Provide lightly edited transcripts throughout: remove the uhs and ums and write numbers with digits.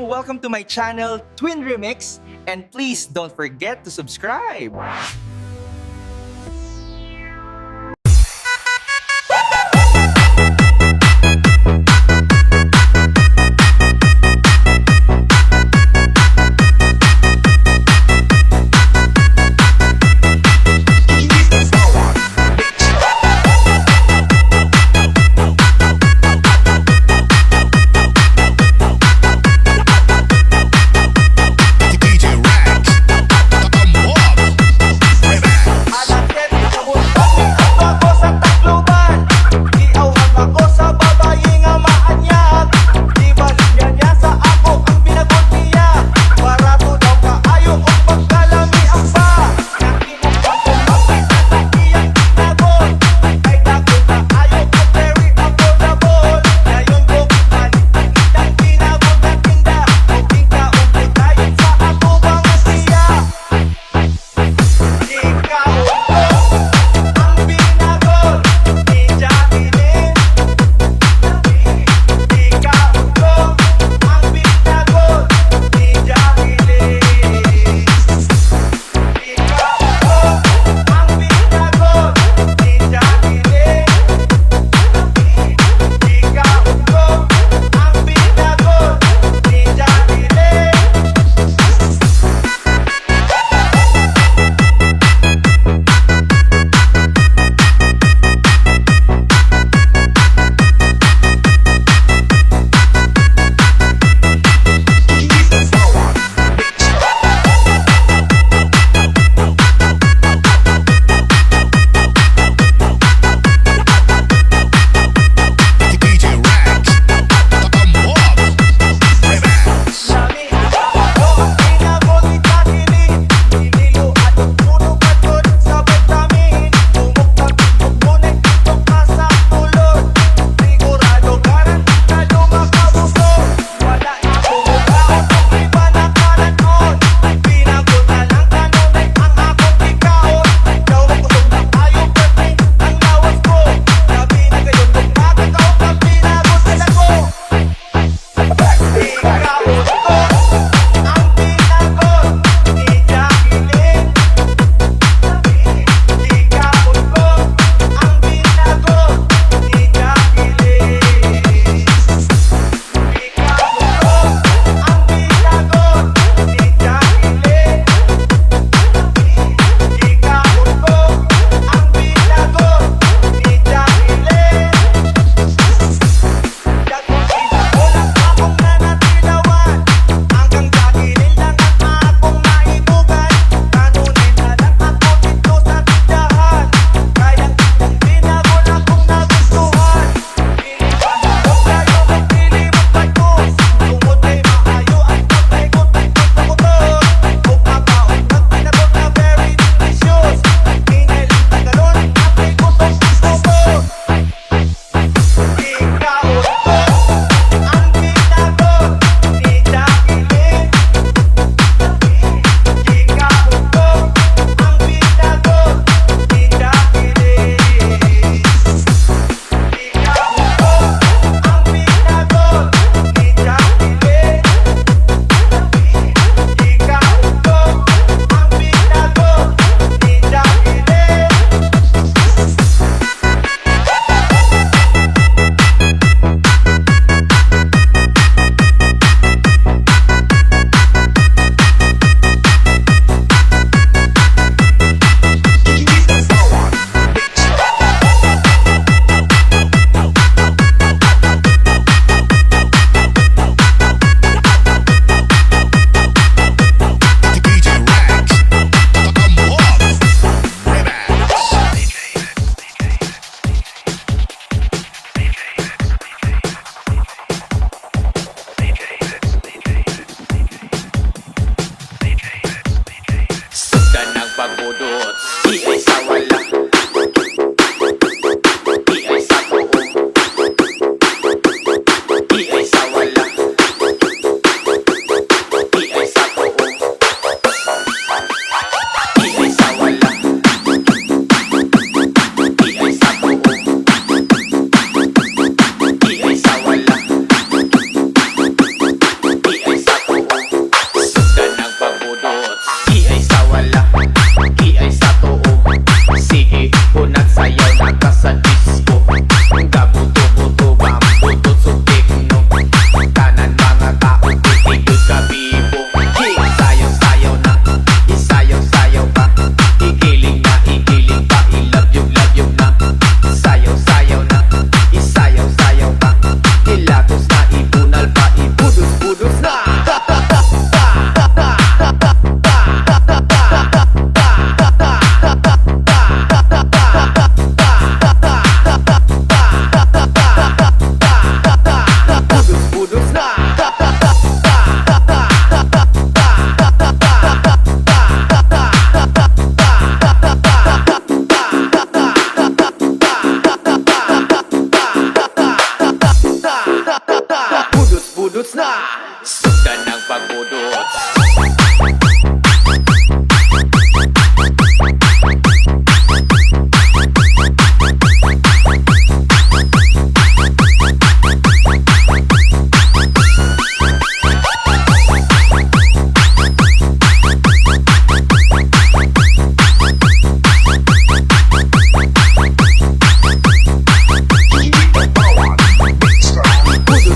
Welcome to my channel, Twin Remix, and please don't forget to subscribe. pagbudots.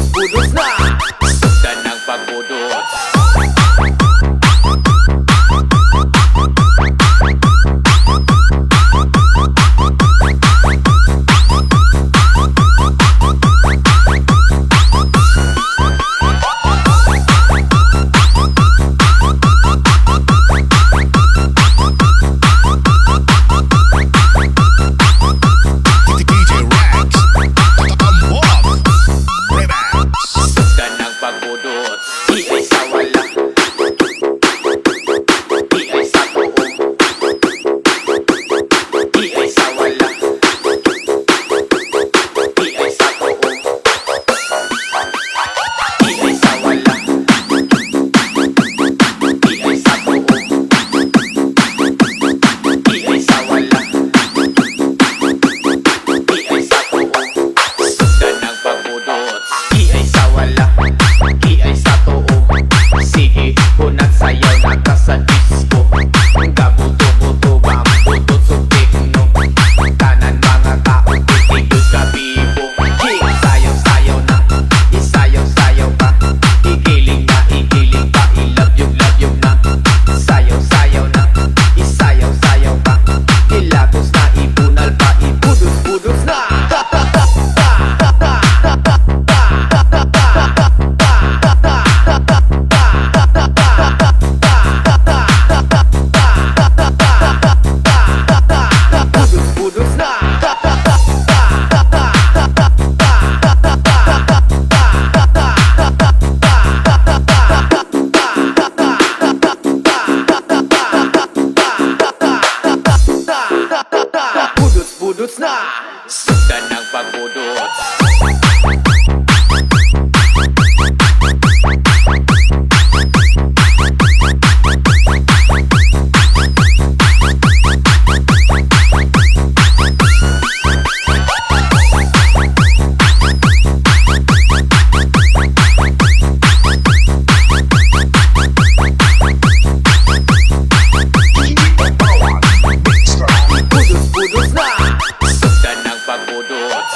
Budots na! Sugdan ng pagbudots. Sugdan ng pagbudots. Di ay sa wala, di ay sa buo, di ay sa wala, di ay sa buo, di ay sa wala, di ay sa buo, di ay sa wala, di ay sa buo. Sugdan ng pagbudots. Di ay sa wala, di ay sa tuo. Sige, kunat sayaw na ka sa disco. Gabuto-buto ba ang budot sa tekno? Tanan mga tao, titigod ka bibo. Sayaw-sayaw na, isayaw-sayaw ka. Igiling na, igiling pa, ilabyog-labyog na. Sayaw-sayaw na, isayaw-sayaw ka. Ilagos na, ibunal pa, ibudots-budots na. Budots na! Budots na! Sugdan ng pagbudots. Budots na! Sugdan ng pagbudots.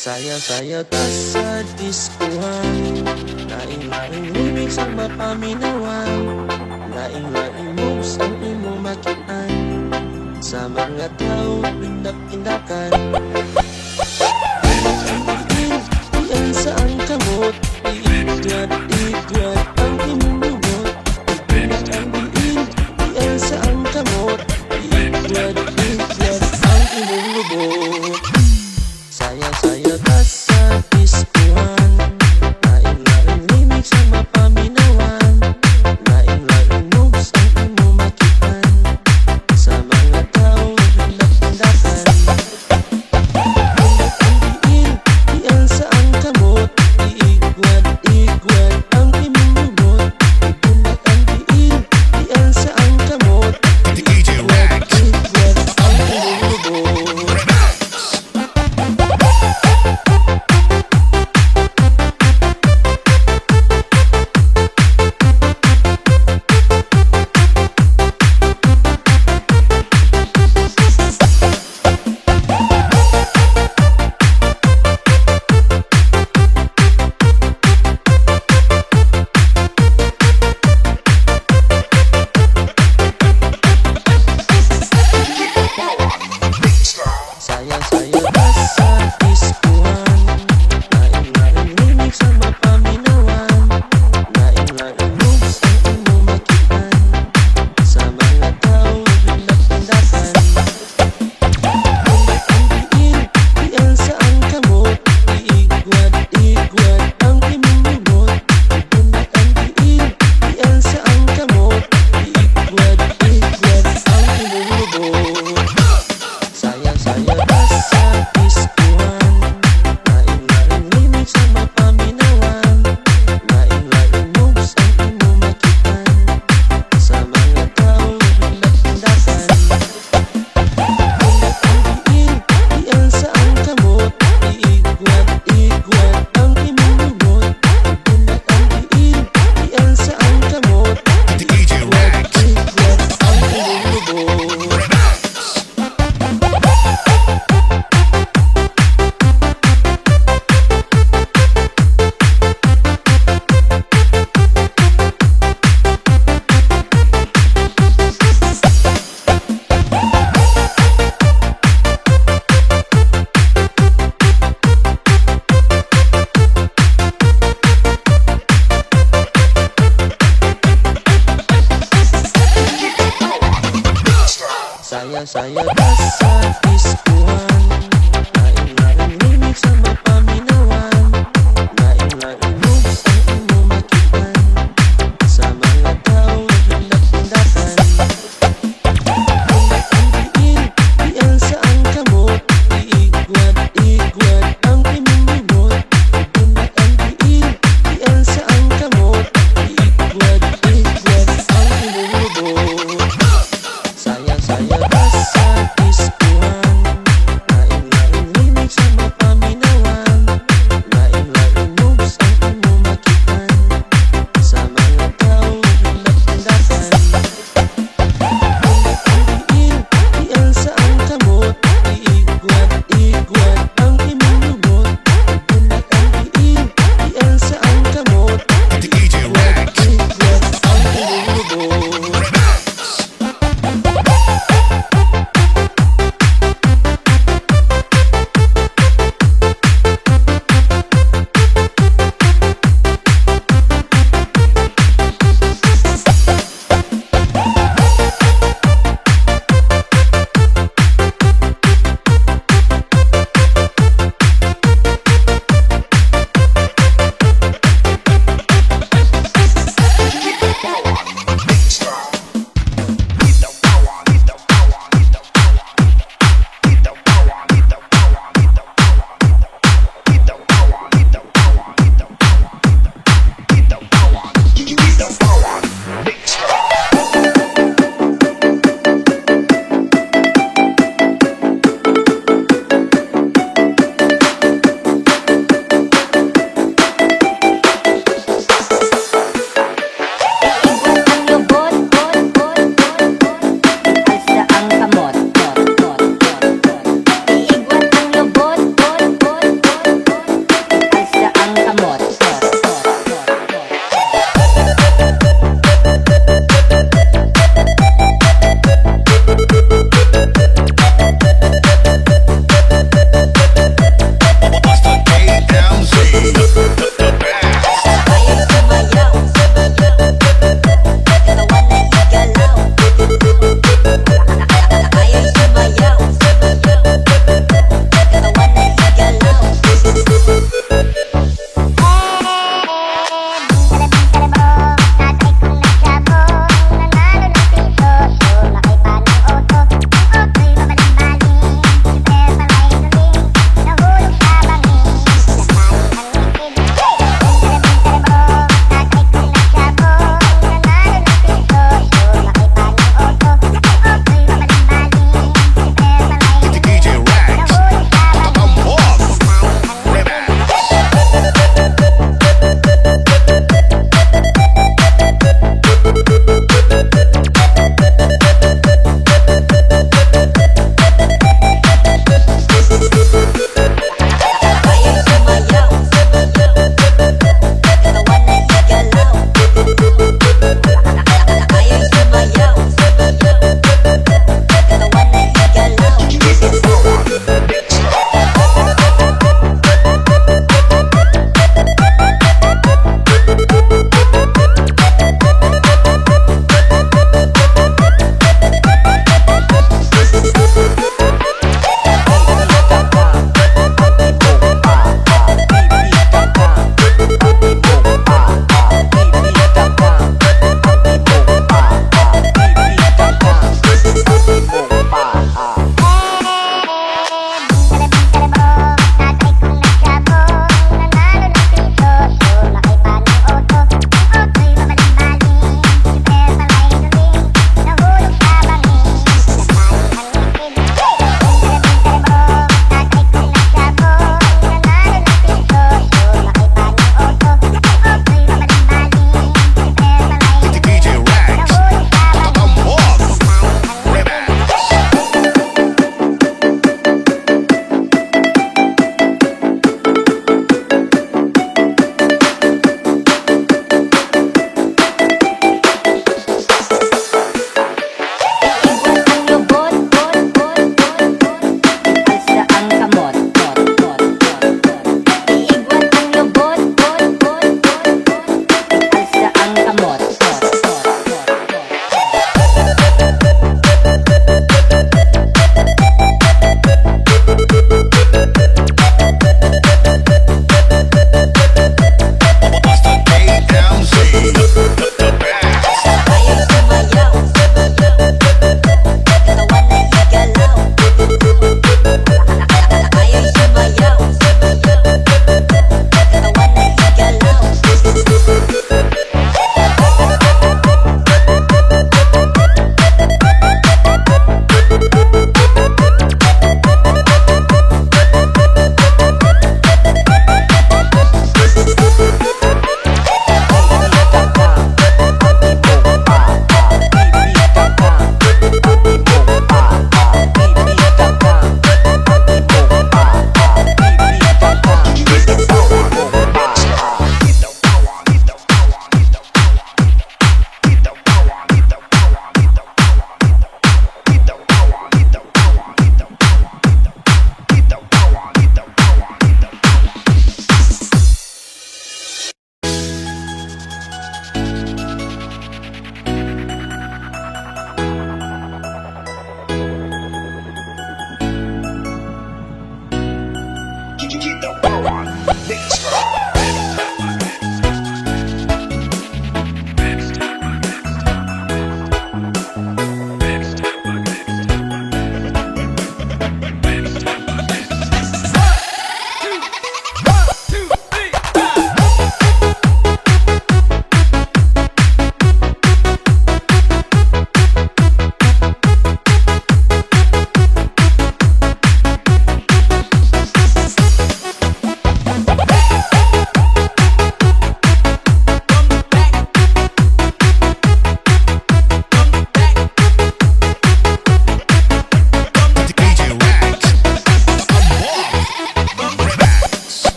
Sayaw-sayaw ta sa diskuhan, laing-laing remix ang mapaminawan, laing-laing moves ang imo makitaan, sa mga tao pindak-pindakan. Diyan sa ang kamot, iidyat ang imong lubot. Diyan sa ang kamot, iidyat ang imong lubot. Sayaw-sayaw ta sa diskuhan, laing-laing remix ang mapaminawan, laing-laing moves ang imo makitaan, sa mga tao pindak-pindakan. Saya-saya ka sa diskuhan. Lain-lain remix sa mapaminawan. Lain-lain moves ang imo makitan sa mga taong naghindak-hindakan. Pundak ang diin, diyan saan kamot. Iigwad-igwad ang imong limot. Pundak ang diin, diyan saan kamot. Iigwad-igwad ang imong lubot. Saya-saya ka sa diskuhan.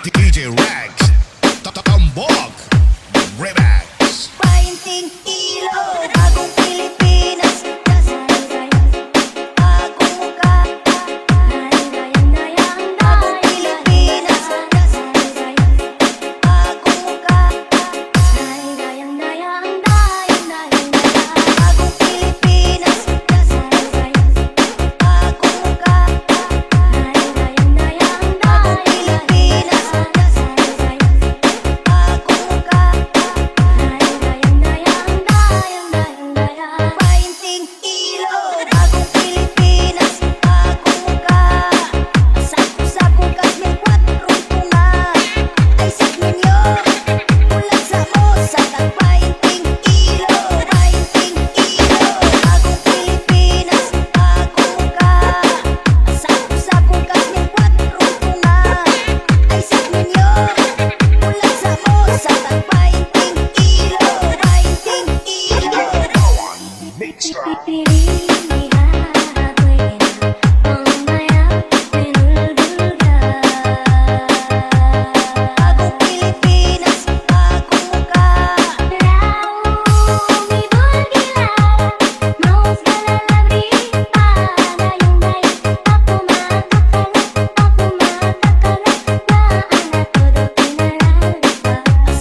DJ Rags, Tambog, REMIX. Painting ilaw, bagong Pilipinas, bagong mukha, bagong Pilipinas, bagong mukha, bagong Pilipinas, bagong mukha, painting ilaw, bagong Pilipinas, bagong mukha. Sapo-sapo kasming kwatrong tunga, ay sak ninyo, ulat sa osa. Painting ilaw, bagong Pilipinas, bagong mukha. Sapo-sapo kasming kwatrong tunga, ay sak ninyo, ulat sa osa. Painting ilaw, bagong Pilipinas, bagong mukha.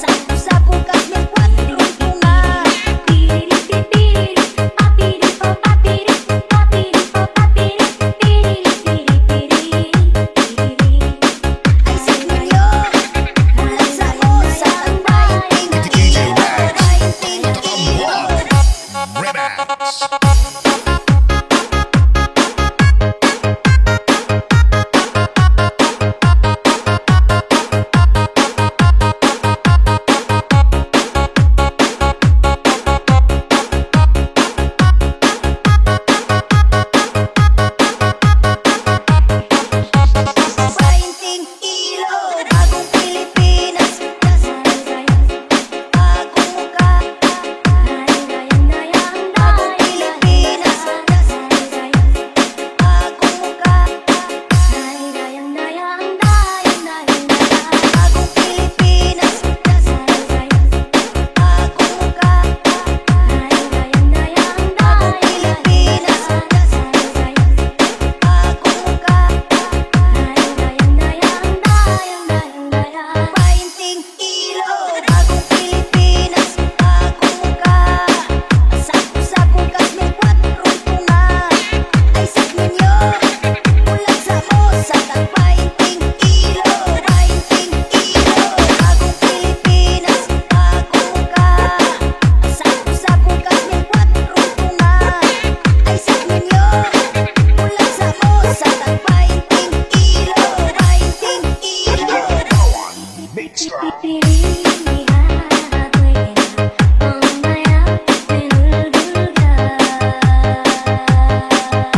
Sapo-sapo kasming kwatrong tunga, ay sak ninyo, ulat sa osa. Painting ilaw, REMIX. painting ilaw, bagong Pilipinas, bagong mukha. Bagong Pilipinas, bagong mukha. Bagong Pilipinas, bagong mukha. Bagong Pilipinas, bagong mukha. Painting ilaw, bagong Pilipinas, bagong mukha. Sapo-sapo kasming kwatrong tunga, ay sak ninyo, ulat sa osa. Painting ilaw, bagong Pilipinas, bagong mukha. Sapo-sapo kasming kwatrong tunga, ay sak ninyo, ulat sa osa. Painting ilaw,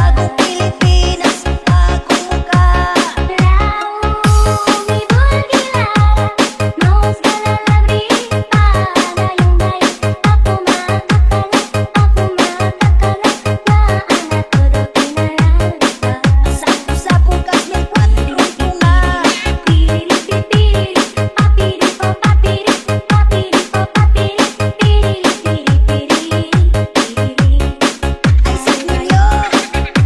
bagong Pilipinas, bagong mukha. Sapo-sapo kasming kwatrong tunga, ay sak ninyo,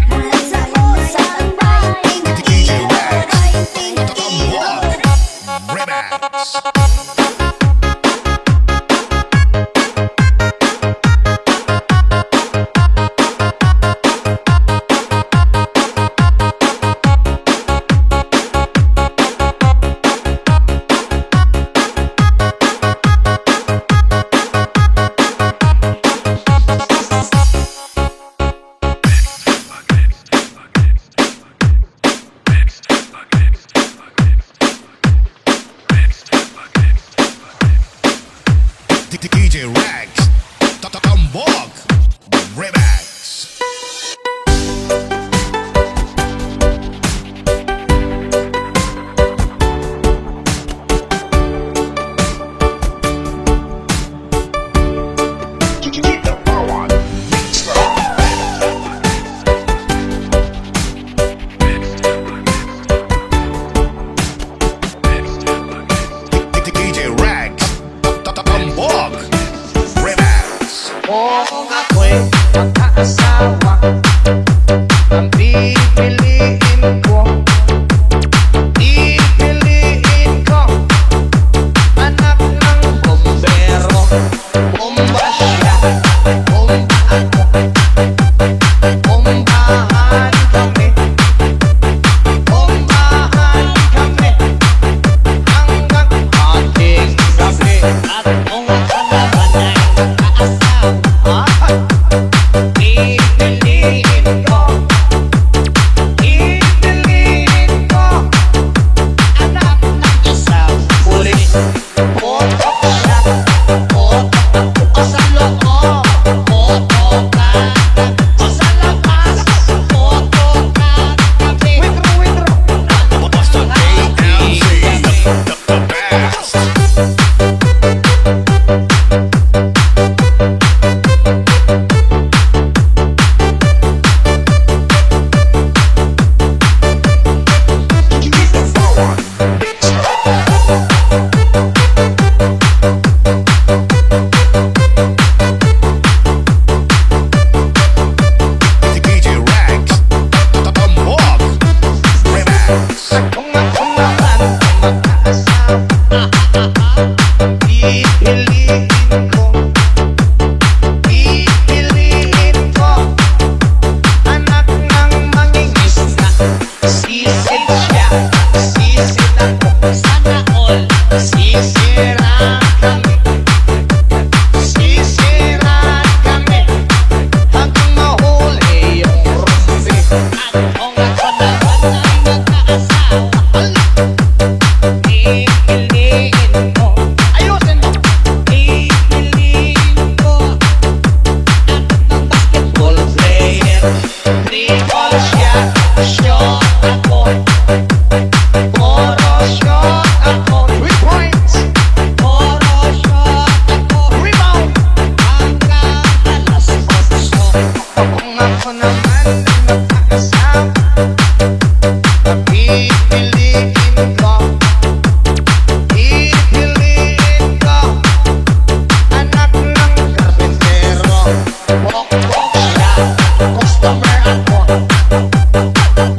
ulat sa osa. Painting ilaw, REMIX. DJ Rags, Tambog, REMIX. Kung ako naman ay mag-aasawa, pipiliin ko, pipiliin ko anak ng isang pulis. Boto siya, boto o sa loob, boto ka o sa labas, boto ka kami. Budots DJ, the best. DJ Rex, the Tambog Remix. Kung ako naman ay mag-aasawa, pipiliin ko, pipiliin ko anak ng mangingis na sisid siya, sisid ako. Sana all sisira kami, sisira kami hanggang mahuli yung rumbi. At kung ako naman ay mag-aasawa, pipiliin ko, ayusin mo, pipiliin ko anak ng basketball player. Dribble siya, shot ako, puro shot ako, 3 points, puro shot ako, rebound hanggang alas 8. Kung ako naman ay mag-aasawa, pipiliin ko, pipiliin ko anak ng karpentero. Pokpok siya, customer ako,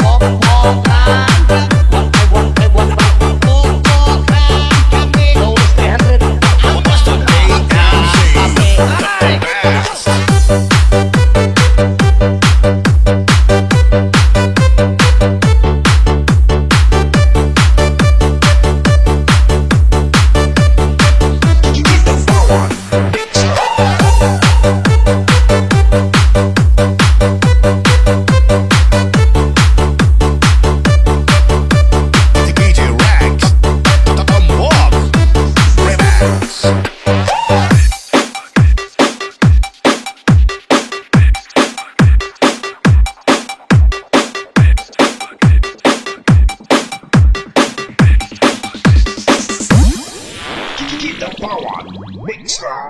pokpokan, 1 by 1 pokpokan kami. Those 300 Budots DJ, kami. the best. DJ Rex, the Tambog Remix. The power mixer.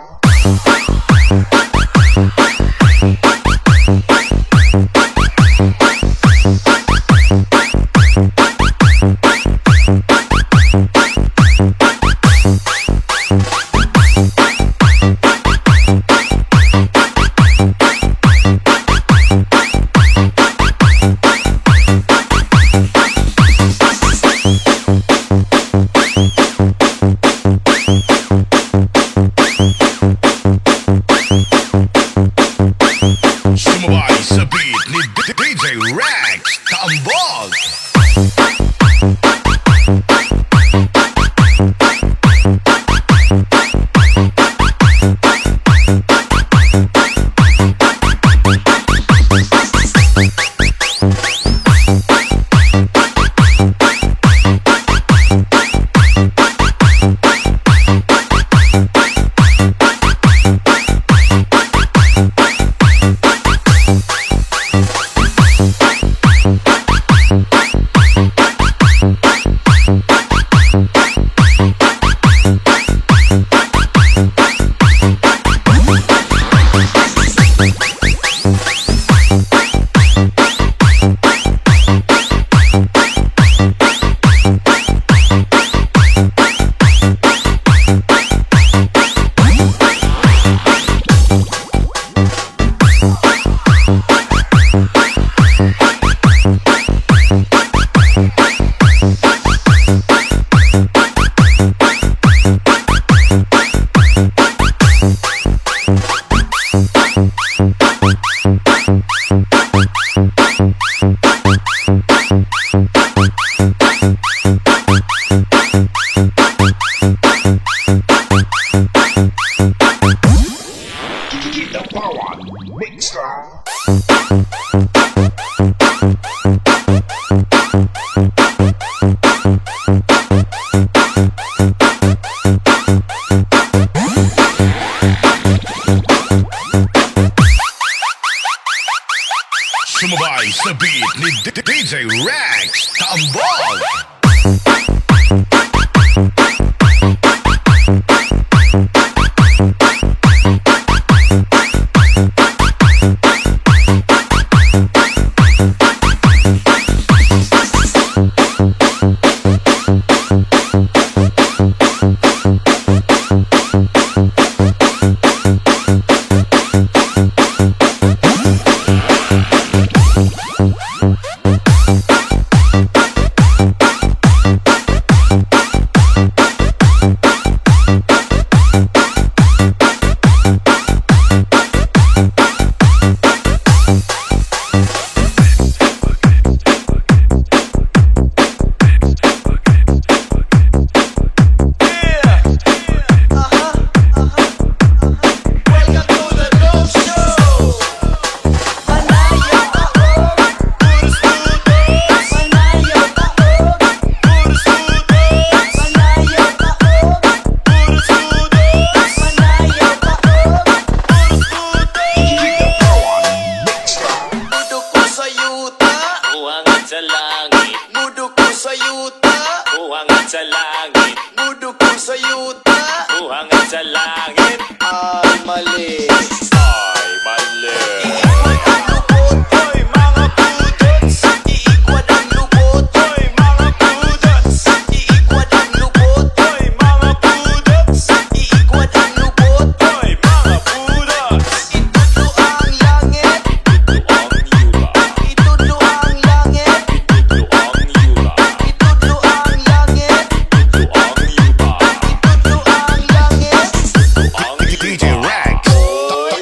sa langit, Budo ko sa yuta. buhangin sa langit. Ay, mali. Ay, mali. Iikwad ang lubot. Hoy, mga budots! Iikwad ang lubot. Hoy, mga budots! Iikwad ang lubot. Hoy, mga budots! Iikwad ang lubot. Hoy, mga budots! Itudlo ang langit. Ito ang yura. Itudlo ang langit. Ito ang yura. Itudlo ang langit. Ito ang yura. Itudlo ang langit. Ito ang DJ Rex,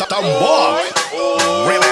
Tambok, REMIX.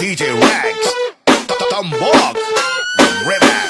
DJ Rex, Tambok, Remix.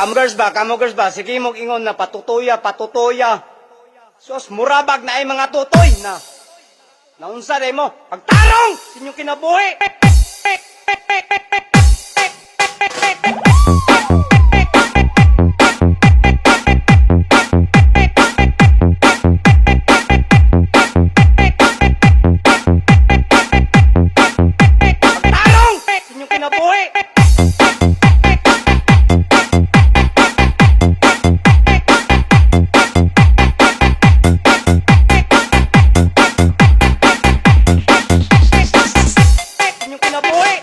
Kamugers ba, sige mong ingon na patutoya. Sos, murabag na ay mga tutoy na. Naunsa day mo, pagtarong! Inyong kinabuhi! Pagtarong! Inyong kinabuhi! Inyong kinabuhi!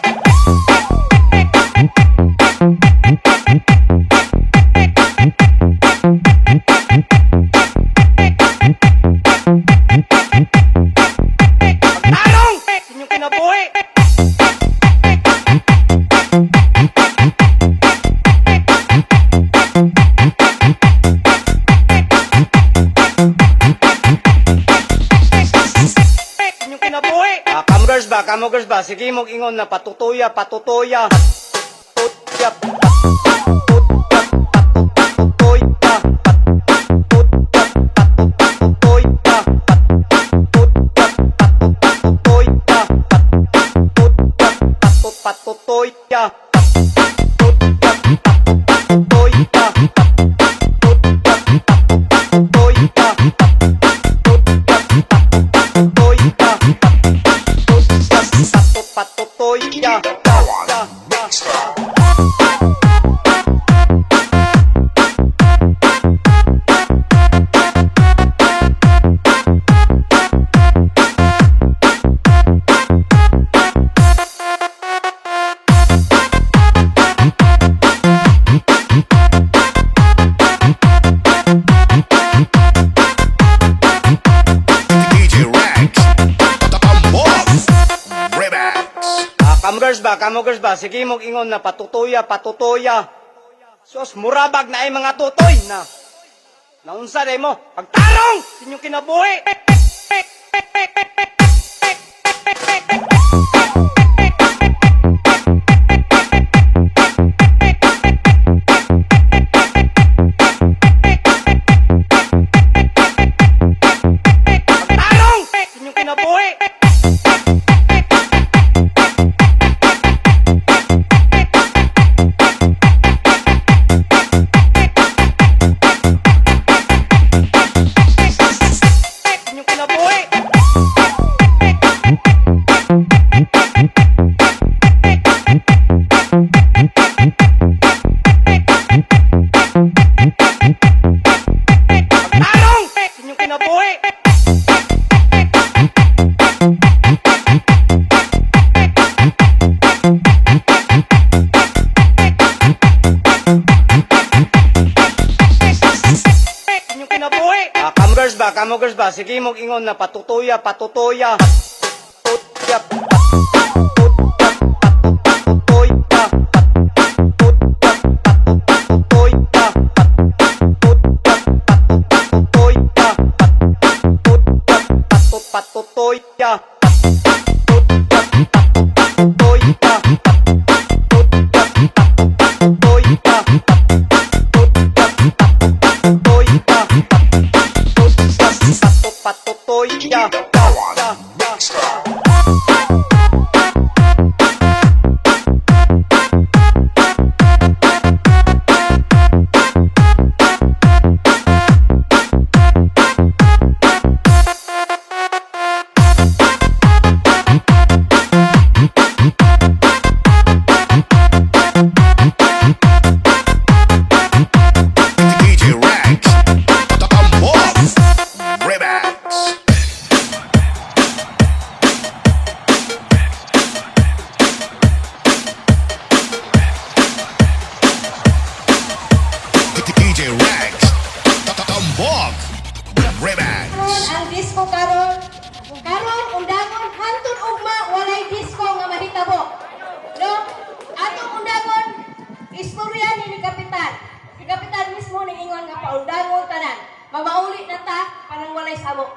Pagtarong! Inyong kinabuhi! Inyong kinabuhi! Kamugers ba, sige mong ingon na patutoya. Patutoya. DJ Rex. Tambok. Remix. Kamugers ba, sige mong ingon na patutoya. Sos, murabag na ay mga tutoy na. Naunsa day mo, pagtarong! Inyong kinabuhi! Pagtarong! Inyong kinabuhi! Inyong kinabuhi! Pagtarong! Inyong kinabuhi! Inyong kinabuhi! Kamugers ba, sige mong ingon na patutoya. DJ Rex. Tambok. Remix. DJ Rex. Tambok. Remix. Ang disco karon undangon hantod ugma walay disco nga mahitabo. No? Atong undangon istorya ni kapitan. Si kapitan mismo ni ingon nga paundangon tanan. Mamaulit na ta parang walay sabok.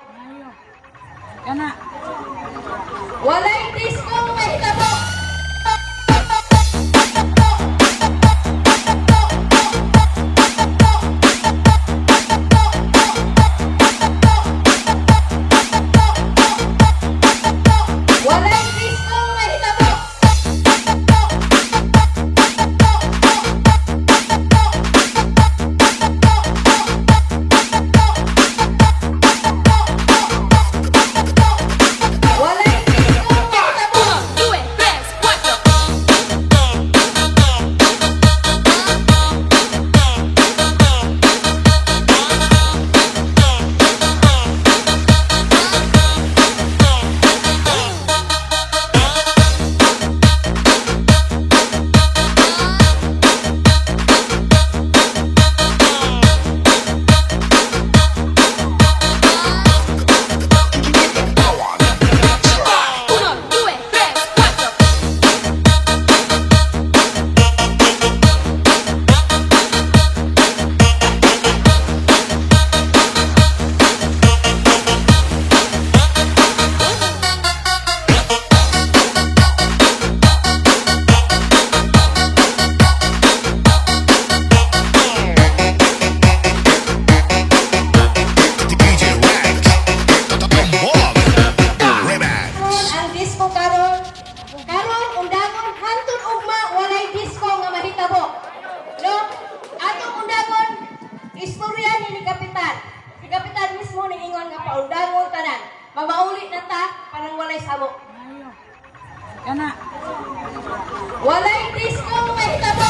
Walay disco nga mahitabo. paundangon tanan. Mamaulit na ta, parang walay sabok. Kana. Walay disco mahitabo.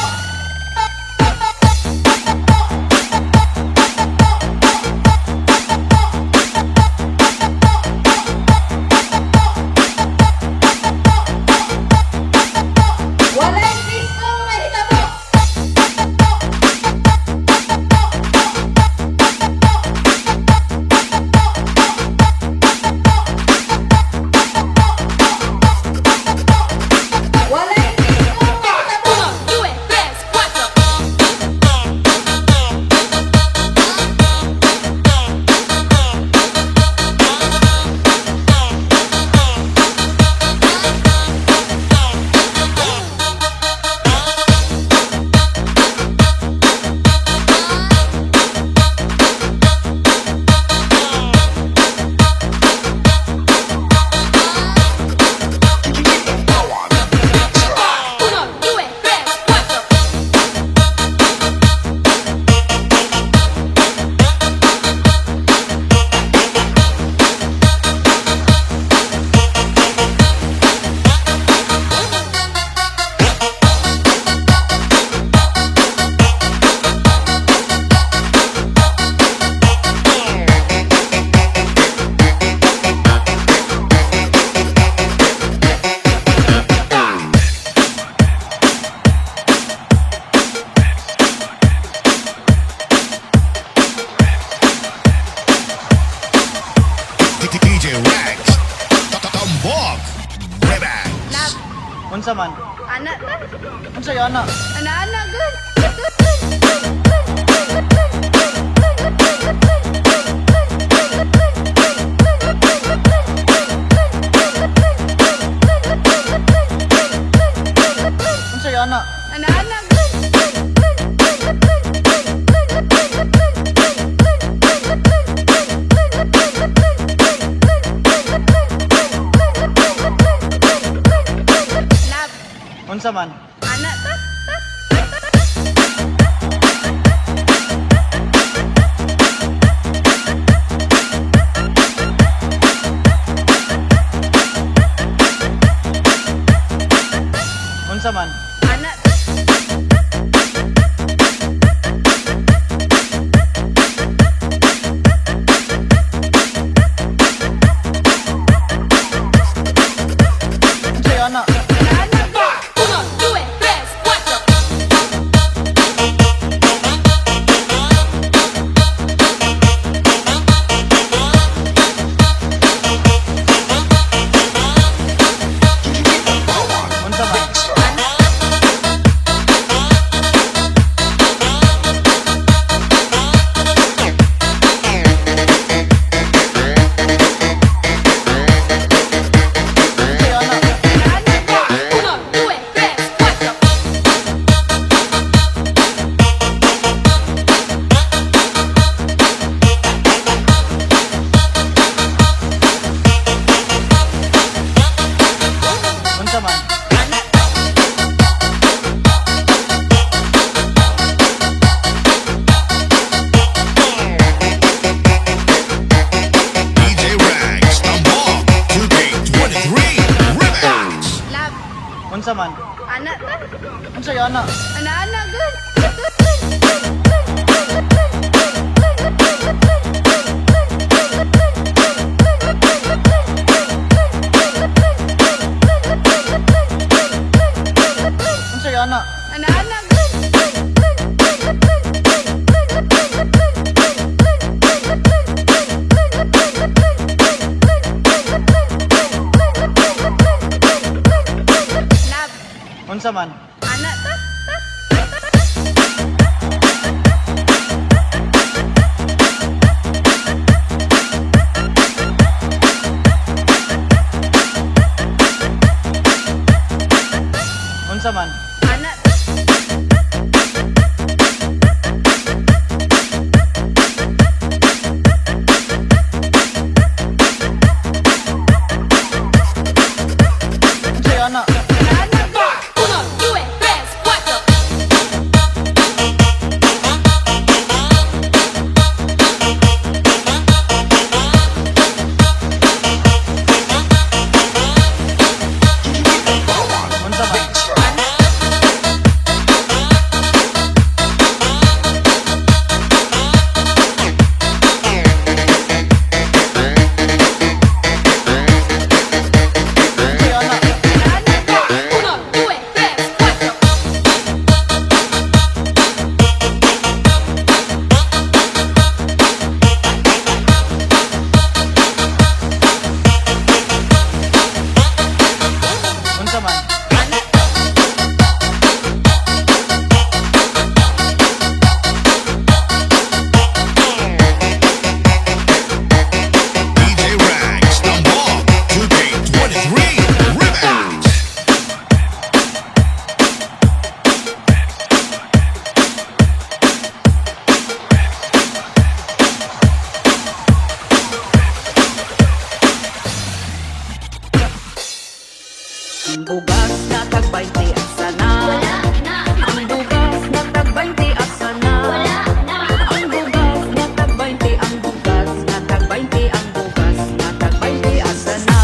Walay disco mahitabo. Walay disco mahitabo. 1, 2, 3, 4. Uno, due, tres, cuatro. DJ Rags. Tambok. Remix. Unsa man? Anak ta? Unsa yo ana? Anak-anak good. Unsa yo ana? Anak-anak good. Love. Unsa man? Anak ta? Unsa man? Anak ta? Unsa yo ana? Anak-anak good. 1, 2, 3, 4. Unsa man? Unsa yo ana? Anak-anak good. 1, 2, 3, 4. Unsa man? DJ Rags. Tambok. 2K23. Remix. Love. Unsa man? Anak ta? Unsa yo ana? Anak-anak good. Unsa yo ana? Anak-anak good. Love. Unsa man? Anak ta? Unsa man? Anak ta? Unsa yo ana? Anak-anak good. 1, 2, 3, 4. Ang bugas na tag 20 asa na. Ang bugas na tag 20 asa na. Ang bugas na tag 20, ang bugas na tag 20, ang bugas na tag 20 asa na.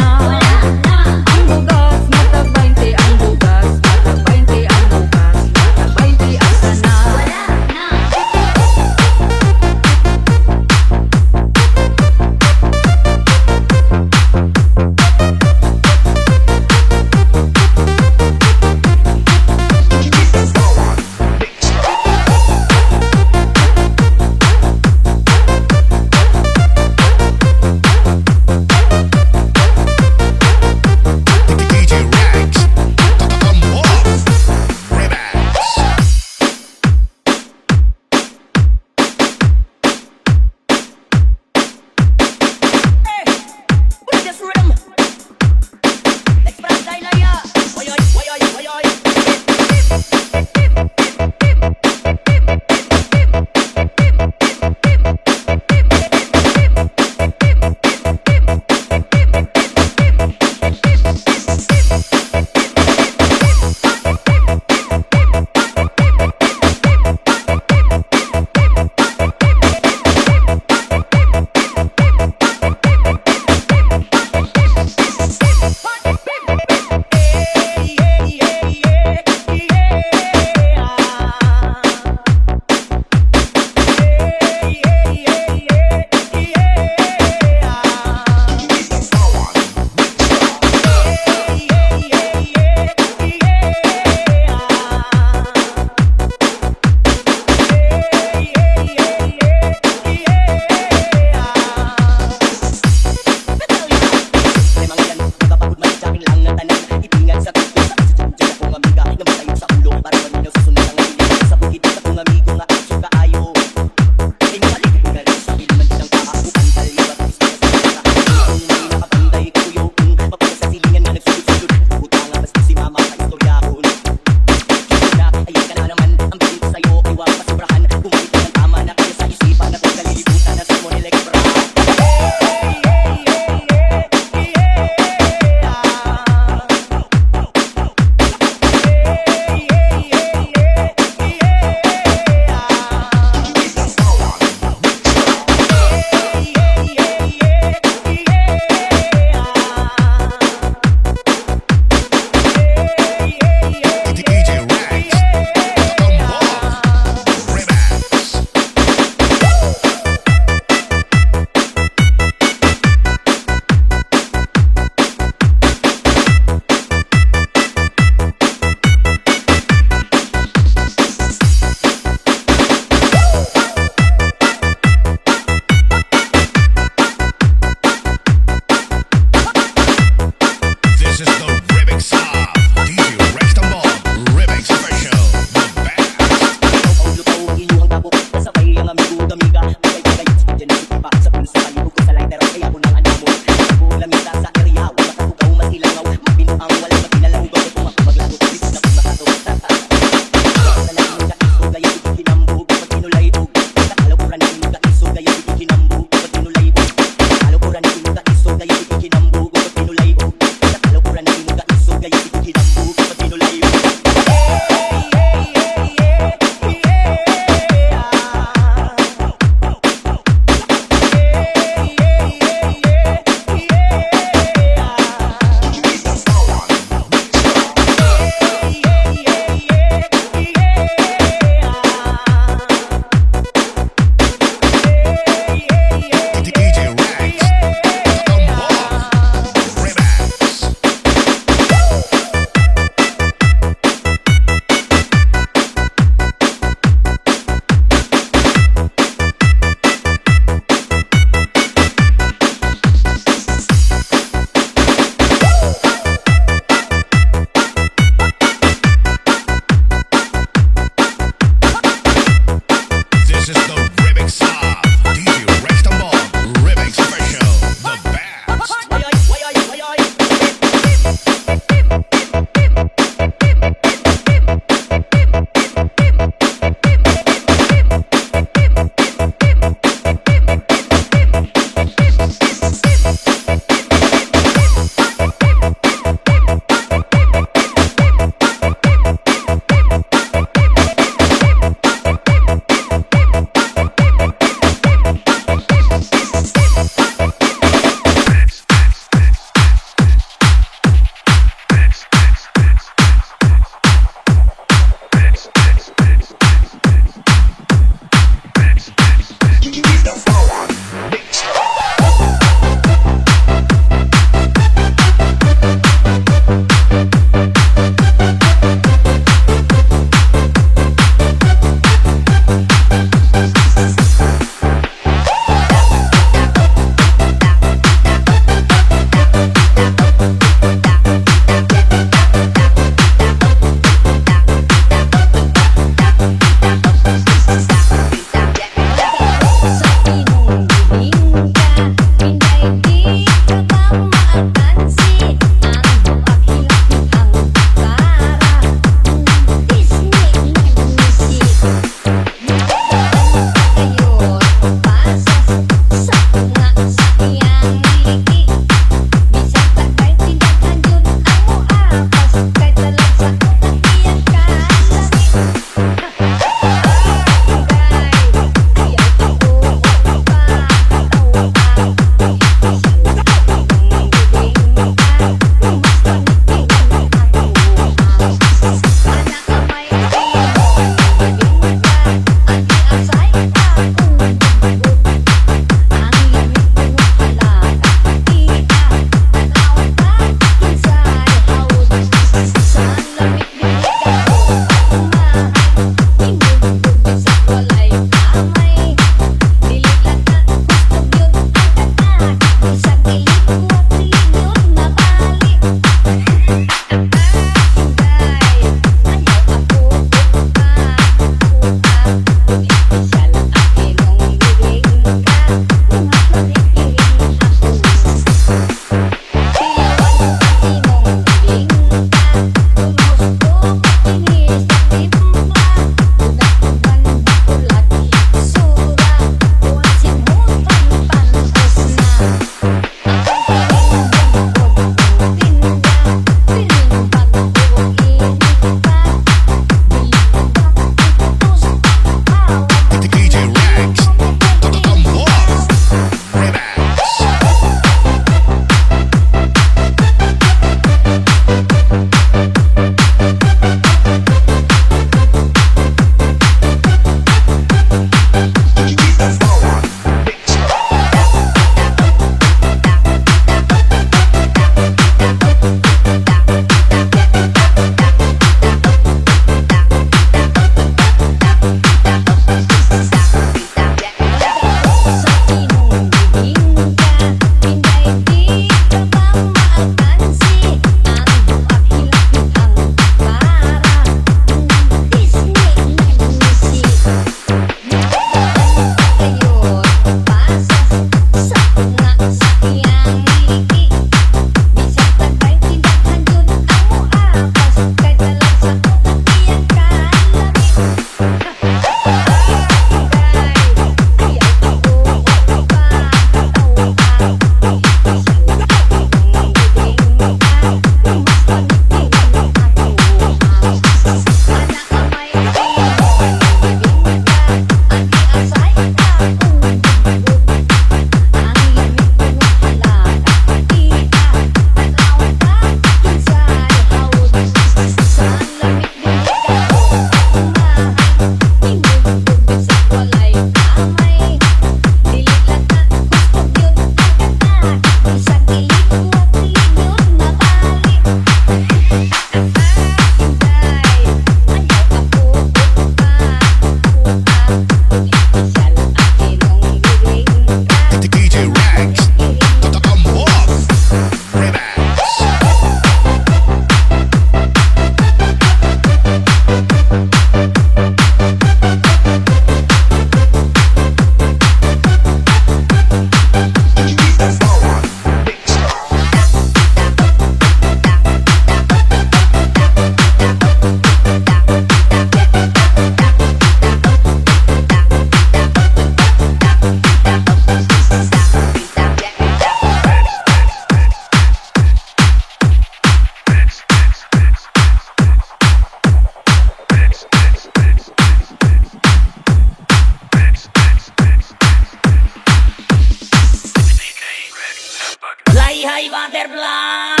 Fly high butterfly.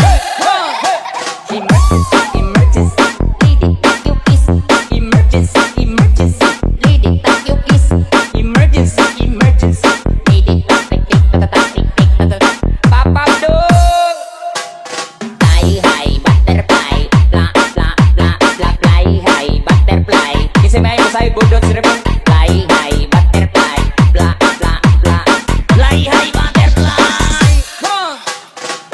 Emergency, emergency, lady, take your kiss. Emergency, emergency, lady, take your kiss. Emergency, emergency, lady, take Papa do. Fly high butterfly, blah blah blah blah. Fly high butterfly. Kasi may masay budots rebon. Fly high butterfly, blah blah blah. Fly high butterfly.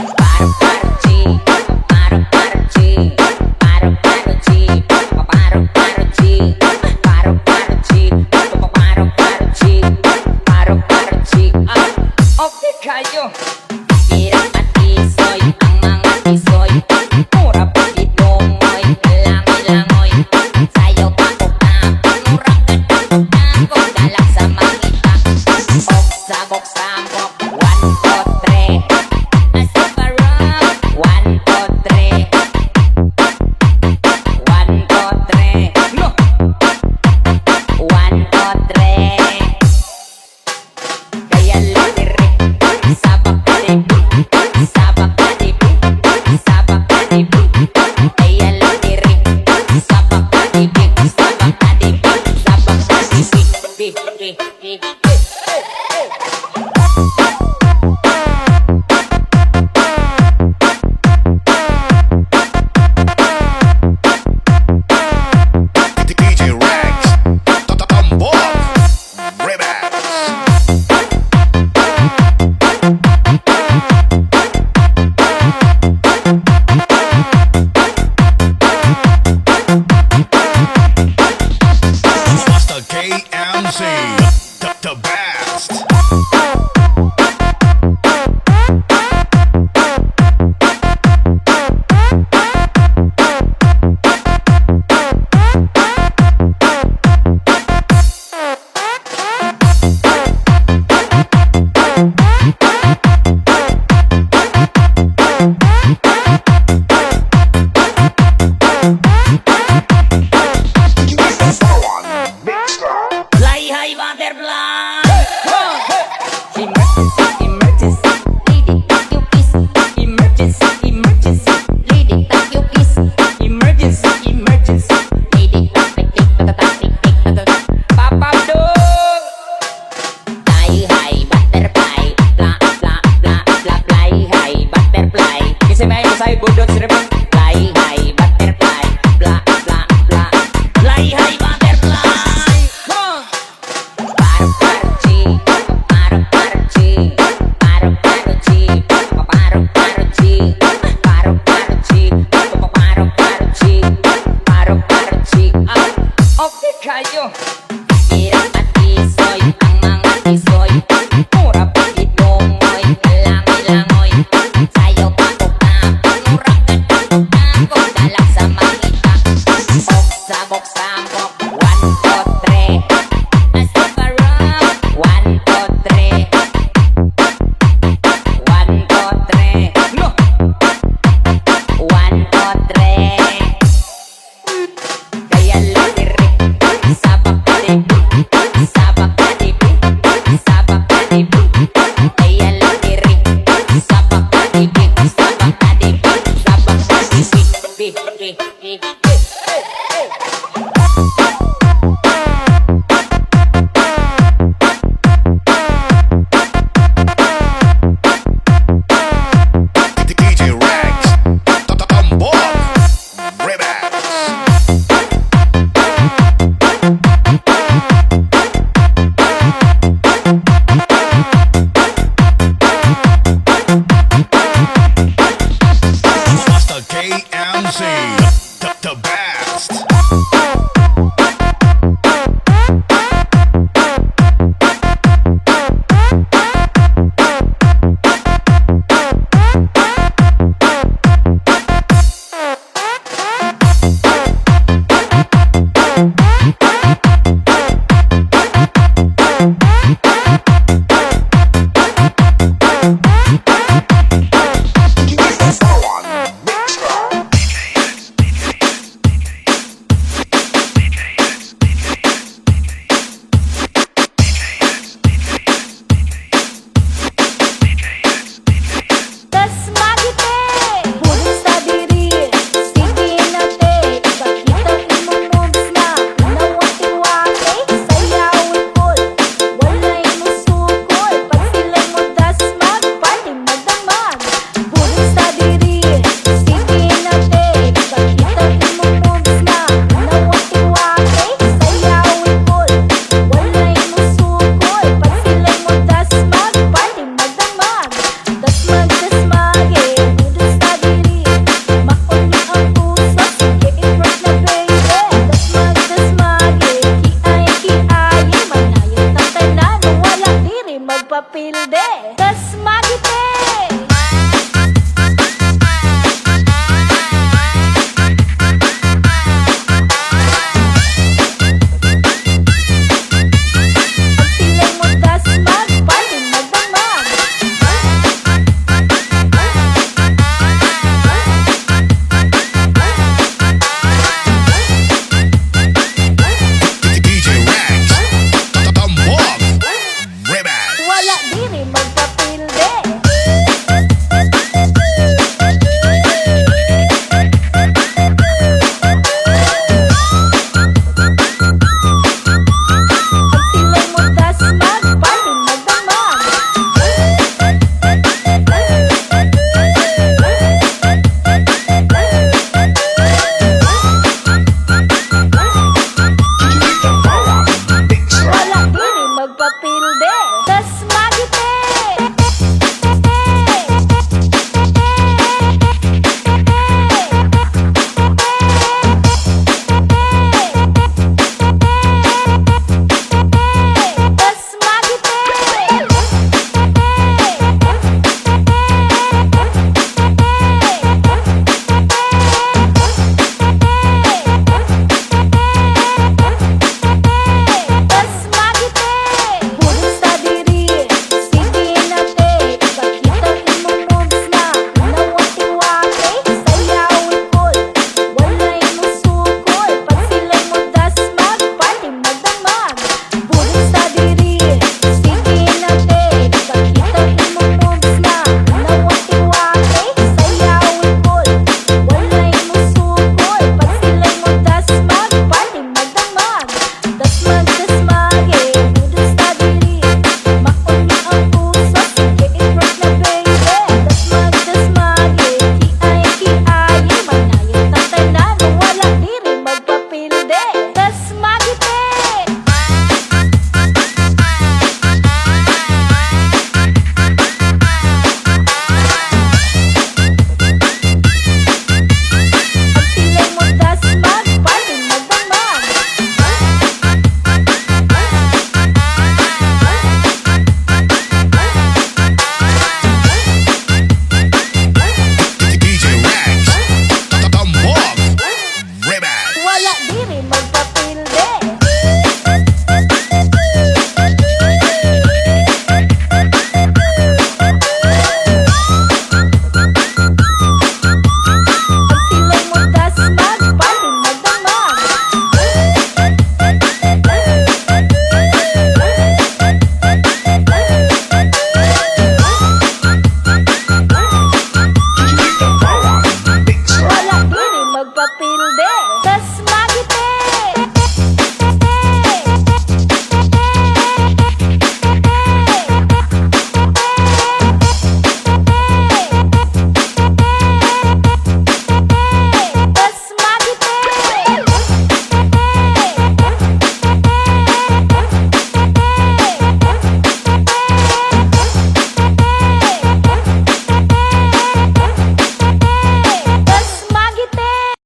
Paro paro chi, paro paro chi, paro paro chi, paro paro chi, paro paro chi, paro paro chi, paro paro chi. Okay kayo. Mira mati soy